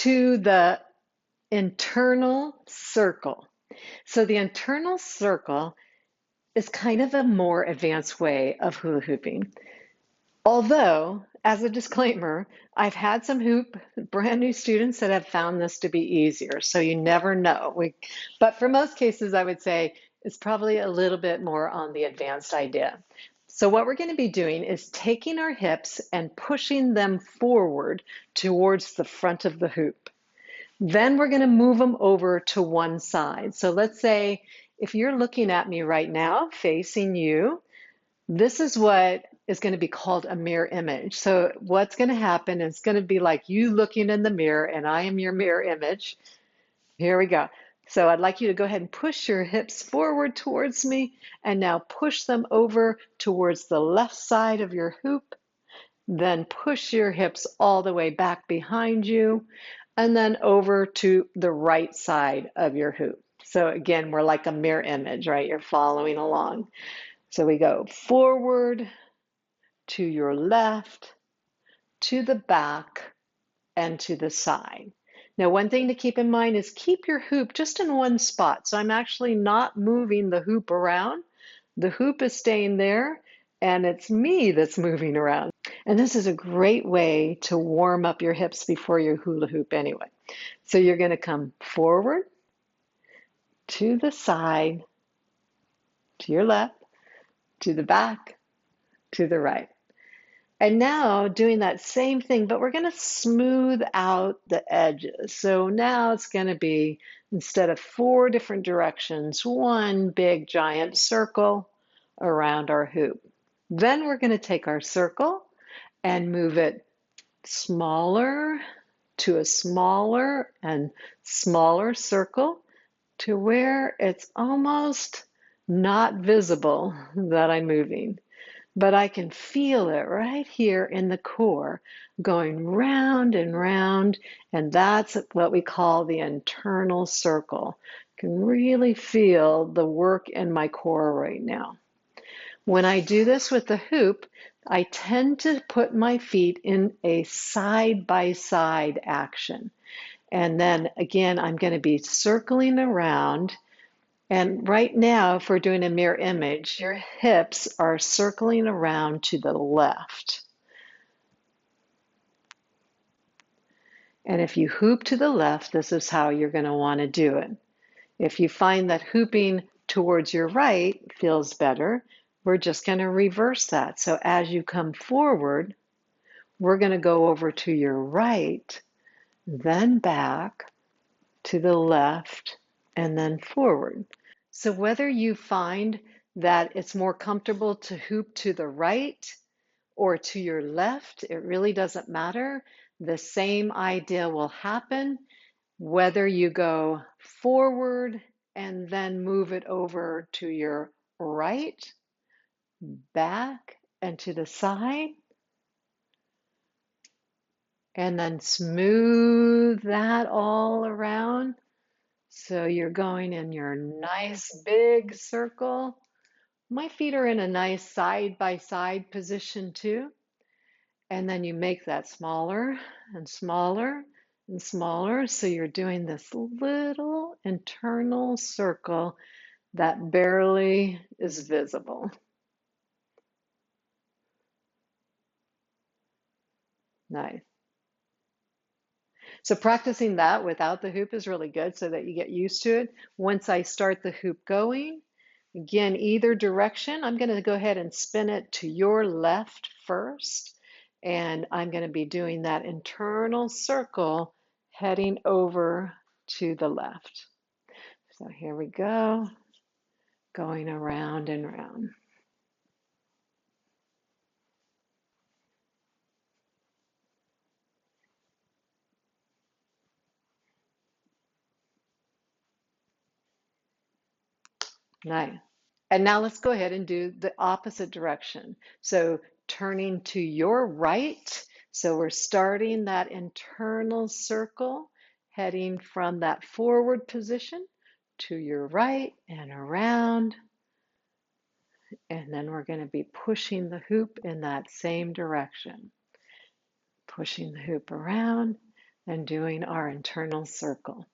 to the internal circle. So the internal circle is kind of a more advanced way of hula hooping. Although, as a disclaimer, I've had some brand new students that have found this to be easier. So you never know. But for most cases, I would say it's probably a little bit more on the advanced idea. So what we're going to be doing is taking our hips and pushing them forward towards the front of the hoop. Then we're going to move them over to one side. So let's say if you're looking at me right now, facing you, this is what is going to be called a mirror image. So what's going to happen is going to be like you looking in the mirror, and I am your mirror image. Here we go. So I'd like you to go ahead and push your hips forward towards me, and now push them over towards the left side of your hoop. Then push your hips all the way back behind you, and then over to the right side of your hoop. So again, we're like a mirror image, right? You're following along. So we go forward, to your left, to the back, and to the side. Now, one thing to keep in mind is keep your hoop just in one spot. So I'm actually not moving the hoop around. The hoop is staying there, and it's me that's moving around. And this is a great way to warm up your hips before your hula hoop anyway. So you're going to come forward, to the side, to your left, to the back, to the right. And now doing that same thing, but we're going to smooth out the edges. So now it's going to be, instead of 4 different directions, one big giant circle around our hoop. Then we're going to take our circle and move it smaller to a smaller and smaller circle to where it's almost not visible that I'm moving. But I can feel it right here in the core going round and round, and that's what we call the internal circle. I can really feel the work in my core right now. When I do this with the hoop, I tend to put my feet in a side-by-side action. And then again, I'm going to be circling around. And right now, if we're doing a mirror image, your hips are circling around to the left. And if you hoop to the left, this is how you're going to want to do it. If you find that hooping towards your right feels better, we're just going to reverse that. So as you come forward, we're going to go over to your right, then back to the left, and then forward. So whether you find that it's more comfortable to hoop to the right or to your left, it really doesn't matter. The same idea will happen whether you go forward and then move it over to your right, back, and to the side, and then smooth that all around. So you're going in your nice big circle. My feet are in a nice side-by-side position too. And then you make that smaller and smaller and smaller. So you're doing this little internal circle that barely is visible. Nice. So practicing that without the hoop is really good so that you get used to it. Once I start the hoop going, again, either direction, I'm going to go ahead and spin it to your left first. And I'm going to be doing that internal circle heading over to the left. So here we go, going around and around. Nice. And now let's go ahead and do the opposite direction. So turning to your right. So we're starting that internal circle, heading from that forward position to your right and around. And then we're going to be pushing the hoop in that same direction. Pushing the hoop around, and doing our internal circle.